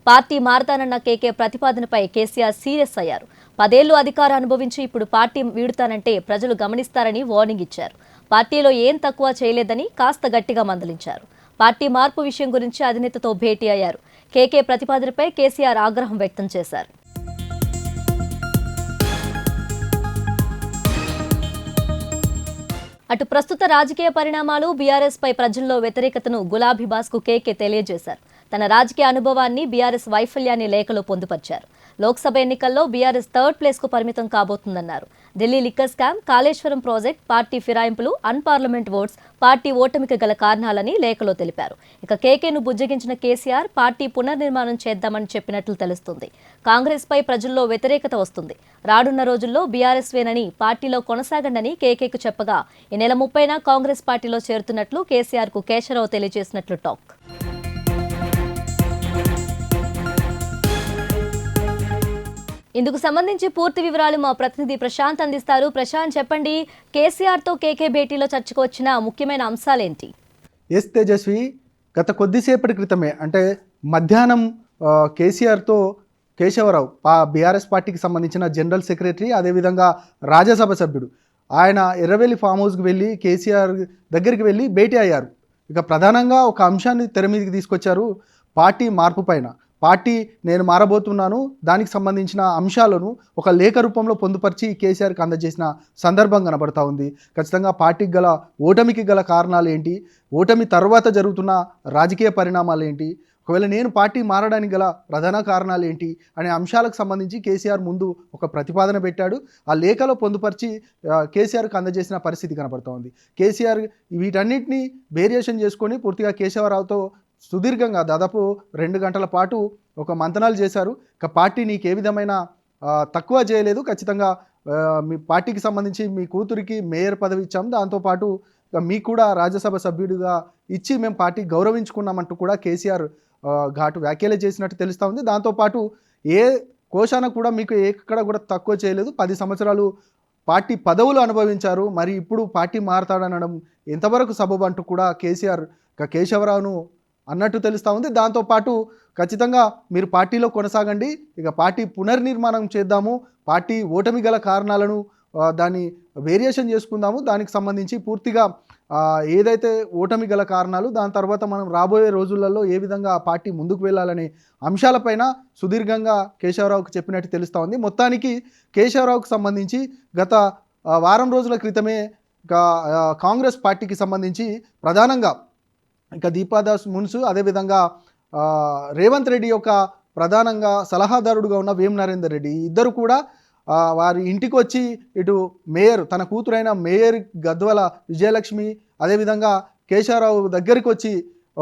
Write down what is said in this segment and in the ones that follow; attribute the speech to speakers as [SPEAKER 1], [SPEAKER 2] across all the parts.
[SPEAKER 1] Party మారతానన్న కేకే ప్రతిపాదనపై KCR serious అయ్యారు. 10 ఏళ్లు అధికారం అనుభవించి ఇప్పుడు పార్టీ వీడుతానంటే ప్రజలు గమనిస్తారని వార్నింగ్ ఇచ్చారు. పార్టీలో ఏం తక్కువ చేయలేదని కాస్త గట్టిగా మందలించారు. పార్టీ మార్పు విషయం గురించి అధినేతతో భేటీ అయ్యారు. కేకే ప్రతిపాదనపై కేసీఆర్ ఆగ్రహం వ్యక్తం చేశారు. అటు ప్రస్తుత రాజకీయ పరిణామాలు, బీఆర్ఎస్ పై ప్రజల్లో వ్యతిరేకతను గులాబీ బాస్కు కేకే తెలియజేశారు. తన రాజకీయ అనుభవాన్ని, బీఆర్ఎస్ వైఫల్యాన్ని లేఖలో పొందుపర్చారు. లోక్సభ ఎన్నికల్లో బీఆర్ఎస్ థర్డ్ ప్లేస్ కు పరిమితం కాబోతుందన్నారు. Delhi liquor scam, Kaleshwaram project, party ఫిరాయింపులు, అన్పార్లమెంట్ ఓట్స్ పార్టీ ఓటమికి గల కారణాలని లేఖలో తెలిపారు. ఇక కేకేను బుజ్జగించిన కేసీఆర్ పార్టీ పునర్నిర్మాణం చేద్దామని చెప్పినట్లు తెలుస్తుంది. కాంగ్రెస్ పై ప్రజల్లో వ్యతిరేకత వస్తుంది. రానున్న రోజుల్లో బీఆర్ఎస్ వేనని, పార్టీలో కొనసాగండని కేకేకు చెప్పగా ఈ నెల 30న కాంగ్రెస్ పార్టీలో చేరుతున్నట్లు కేసీఆర్ కు కేశవరావు తెలియజేసినట్లు టాక్. ఇందుకు సంబంధించి పూర్తి వివరాలు మా ప్రతినిధి ప్రశాంత్ అందిస్తారు. ప్రశాంత్, చెప్పండి, కేసీఆర్ తో కేకే భేటీలో చర్చకు వచ్చిన ముఖ్యమైన అంశాలేంటి?
[SPEAKER 2] ఎస్ తేజస్వి, గత కొద్దిసేపటి క్రితమే అంటే మధ్యాహ్నం కేసీఆర్తో కేశవరావు బీఆర్ఎస్ పార్టీకి సంబంధించిన జనరల్ సెక్రటరీ, అదేవిధంగా రాజ్యసభ సభ్యుడు, ఆయన ఎర్రవెల్లి ఫామ్ హౌస్కి వెళ్ళి కేసీఆర్ దగ్గరికి వెళ్ళి భేటీ అయ్యారు. ఇక ప్రధానంగా ఒక అంశాన్ని తెర మీదకి తీసుకొచ్చారు. పార్టీ మార్పు పైన, పార్టీ నేను మారబోతున్నాను, దానికి సంబంధించిన అంశాలను ఒక లేఖ రూపంలో పొందుపరిచి కేసీఆర్కి అందజేసిన సందర్భం కనబడతా ఉంది. ఖచ్చితంగా పార్టీకి గల ఓటమికి గల కారణాలు ఏంటి, ఓటమి తర్వాత జరుగుతున్న రాజకీయ పరిణామాలు ఏంటి, ఒకవేళ నేను పార్టీ మారడానికి గల ప్రధాన కారణాలు ఏంటి అనే అంశాలకు సంబంధించి కేసీఆర్ ముందు ఒక ప్రతిపాదన పెట్టాడు. ఆ లేఖలో పొందుపరిచి కేసీఆర్కి అందజేసిన పరిస్థితి కనబడుతూ ఉంది. కేసీఆర్ వీటన్నిటిని వేరియేషన్ చేసుకొని పూర్తిగా కేశవరావుతో సుదీర్ఘంగా దాదాపు 2 గంటల పాటు ఒక మంతనాలు చేశారు. ఇక పార్టీ నీకు ఏ విధమైన తక్కువ చేయలేదు, ఖచ్చితంగా మీ పార్టీకి సంబంధించి మీ కూతురికి మేయర్ పదవి ఇచ్చాం, దాంతోపాటు మీకు కూడా రాజ్యసభ సభ్యుడిగా ఇచ్చి మేము పార్టీ గౌరవించుకున్నామంటూ కూడా కేసీఆర్ ఘాటు వ్యాఖ్యలే చేసినట్టు తెలుస్తూ ఉంది. దాంతోపాటు ఏ కోశాన కూడా మీకు ఎక్కడ కూడా తక్కువ చేయలేదు, 10 సంవత్సరాలు పార్టీ పదవులు అనుభవించారు, మరి ఇప్పుడు పార్టీ మారతాడనడం ఎంతవరకు సబబు అంటూ కూడా కేసీఆర్ కేశవరావును అన్నట్టు తెలుస్తూ ఉంది. దాంతోపాటు ఖచ్చితంగా మీరు పార్టీలో కొనసాగండి, ఇక పార్టీ పునర్నిర్మాణం చేద్దాము, పార్టీ ఓటమి గల కారణాలను దాన్ని వేరియేషన్ చేసుకుందాము, దానికి సంబంధించి పూర్తిగా ఏదైతే ఓటమి గల కారణాలు, దాని తర్వాత మనం రాబోయే రోజులలో ఏ విధంగా పార్టీ ముందుకు వెళ్ళాలనే అంశాలపైన సుదీర్ఘంగా కేశవరావుకు చెప్పినట్టు తెలుస్తూ ఉంది. మొత్తానికి కేశవరావుకు సంబంధించి గత వారం రోజుల క్రితమే కాంగ్రెస్ పార్టీకి సంబంధించి ప్రధానంగా ఇక దీపాదాస్ మున్సు, అదేవిధంగా రేవంత్ రెడ్డి యొక్క ప్రధానంగా సలహాదారుడుగా ఉన్న వేం నరేందర్ రెడ్డి, ఇద్దరు కూడా వారి ఇంటికి వచ్చి ఇటు మేయర్, తన కూతురైన మేయర్ గద్వాల విజయలక్ష్మి, అదేవిధంగా కేశవరావు దగ్గరికి వచ్చి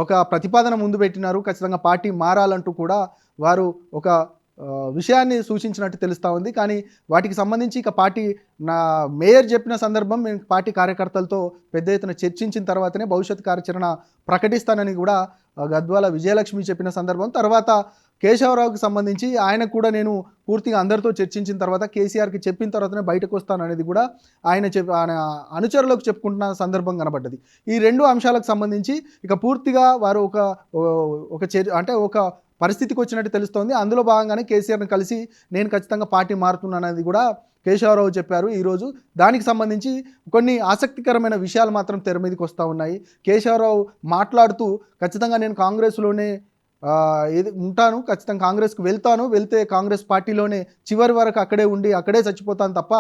[SPEAKER 2] ఒక ప్రతిపాదన ముందు పెట్టినారు. ఖచ్చితంగా పార్టీ మారాలంటూ కూడా వారు ఒక విషయాన్ని సూచించినట్టు తెలుస్తూ ఉంది. కానీ వాటికి సంబంధించి ఇక పార్టీ మేయర్ చెప్పిన సందర్భం మేము పార్టీ కార్యకర్తలతో పెద్ద ఎత్తున చర్చించిన తర్వాతనే భవిష్యత్ కార్యాచరణ ప్రకటిస్తానని కూడా గద్వాల విజయలక్ష్మి చెప్పిన సందర్భం. తర్వాత కేశవరావుకి సంబంధించి ఆయన కూడా నేను పూర్తిగా అందరితో చర్చించిన తర్వాత కేసీఆర్కి చెప్పిన తర్వాతనే బయటకు వస్తాను అనేది కూడా ఆయన అనుచరులకు చెప్పుకుంటున్న సందర్భం కనబడ్డది. ఈ 2 అంశాలకు సంబంధించి ఇక పూర్తిగా వారు ఒక పరిస్థితికి వచ్చినట్టు తెలుస్తోంది. అందులో భాగంగానే కేసీఆర్ని కలిసి నేను ఖచ్చితంగా పార్టీ మారుతున్నాననేది కూడా కేశవరావు చెప్పారు ఈరోజు. దానికి సంబంధించి కొన్ని ఆసక్తికరమైన విషయాలు మాత్రం తెర మీదకి వస్తూ ఉన్నాయి. కేశవరావు మాట్లాడుతూ ఖచ్చితంగా నేను కాంగ్రెస్లోనే ఉంటాను, ఖచ్చితంగా కాంగ్రెస్కి వెళ్తే కాంగ్రెస్ పార్టీలోనే చివరి వరకు అక్కడే ఉండి అక్కడే చచ్చిపోతాను తప్ప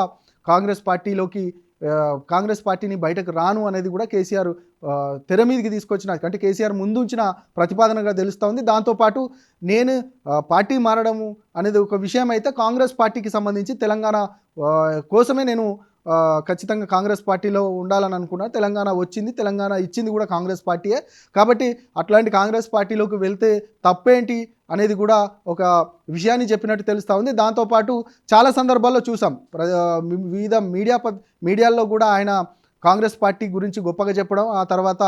[SPEAKER 2] కాంగ్రెస్ పార్టీని బయటకు రాను అనేది కూడా కేసీఆర్ తెర మీదకి తీసుకొచ్చిన, అంటే కేసీఆర్ ముందు ఉంచిన ప్రతిపాదనగా తెలుస్తూ ఉంది. దాంతోపాటు నేను పార్టీ మారడము అనేది ఒక విషయం అయితే, కాంగ్రెస్ పార్టీకి సంబంధించి తెలంగాణ కోసమే నేను ఖచ్చితంగా కాంగ్రెస్ పార్టీలో ఉండాలని అనుకున్నా, తెలంగాణ వచ్చింది, తెలంగాణ ఇచ్చింది కూడా కాంగ్రెస్ పార్టీయే, కాబట్టి అట్లాంటి కాంగ్రెస్ పార్టీలోకి వెళ్తే తప్పేంటి అనేది కూడా ఒక విషయాన్ని చెప్పినట్టు తెలుస్తూ ఉంది. దాంతోపాటు చాలా సందర్భాల్లో చూసాం, వివిధ మీడియాల్లో కూడా ఆయన కాంగ్రెస్ పార్టీ గురించి గొప్పగా చెప్పడం, ఆ తర్వాత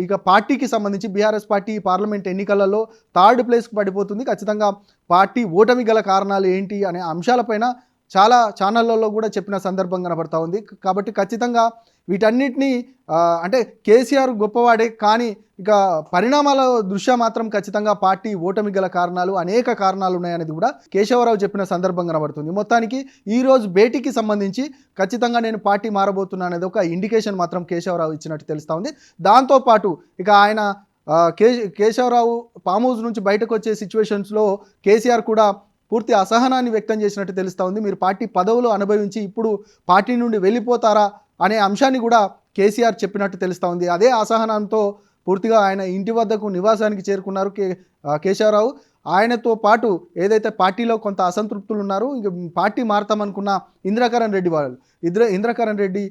[SPEAKER 2] ఇక పార్టీకి సంబంధించి బీఆర్ఎస్ పార్టీ పార్లమెంట్ ఎన్నికలలో 3rd ప్లేస్కి పడిపోతుంది, ఖచ్చితంగా పార్టీ ఓటమి గల కారణాలు ఏంటి అనే అంశాలపైన చాలా ఛానళ్ళలో కూడా చెప్పిన సందర్భం కనబడతా ఉంది. కాబట్టి ఖచ్చితంగా వీటన్నిటినీ అంటే కేసీఆర్ గొప్పవాడే, కానీ ఇక పరిణామాల దృష్ట్యా మాత్రం ఖచ్చితంగా పార్టీ ఓటమి గల కారణాలు అనేక కారణాలు ఉన్నాయనేది కూడా కేశవరావు చెప్పిన సందర్భం కనబడుతుంది. మొత్తానికి ఈరోజు భేటీకి సంబంధించి ఖచ్చితంగా నేను పార్టీ మారబోతున్నా అనేది ఒక ఇండికేషన్ మాత్రం కేశవరావు ఇచ్చినట్టు తెలుస్తూ ఉంది. దాంతోపాటు ఇక ఆయన కేశవరావు ఫామ్ హౌస్ నుంచి బయటకు వచ్చే సిచ్యువేషన్స్లో కేసీఆర్ కూడా పూర్తి అసహనాన్ని వ్యక్తం చేసినట్టు తెలుస్తూ ఉంది. మీరు పార్టీ పదవులు అనుభవించి ఇప్పుడు పార్టీ నుండి వెళ్ళిపోతారా అనే అంశాన్ని కూడా కేసీఆర్ చెప్పినట్టు తెలుస్తూ ఉంది. అదే అసహనంతో పూర్తిగా ఆయన ఇంటి వద్దకు నివాసానికి చేరుకున్నారు కేశవరావు. ఆయనతో పాటు ఏదైతే పార్టీలో కొంత అసంతృప్తులు ఉన్నారో, ఇక పార్టీ మారతామనుకున్న ఇంద్రకరణ్ రెడ్డి వాళ్ళు ఇంద్రకరణ్ రెడ్డి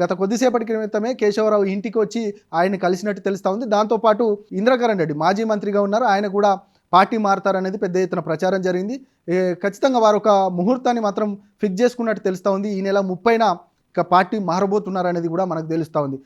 [SPEAKER 2] గత కొద్దిసేపటి క్రితమే కేశవరావు ఇంటికి వచ్చి ఆయన్ని కలిసినట్టు తెలుస్తూ ఉంది. దాంతోపాటు ఇంద్రకరణ్ రెడ్డి మాజీ మంత్రిగా ఉన్నారు, ఆయన కూడా పార్టీ మారతారనేది పెద్ద ఎత్తున ప్రచారం జరిగింది. ఖచ్చితంగా వారు ఒక ముహూర్తాన్ని మాత్రం ఫిక్స్ చేసుకున్నట్టు తెలుస్తూ ఉంది. ఈ నెల 30న ఇక పార్టీ మారబోతున్నారు అనేది కూడా మనకు తెలుస్తూ ఉంది.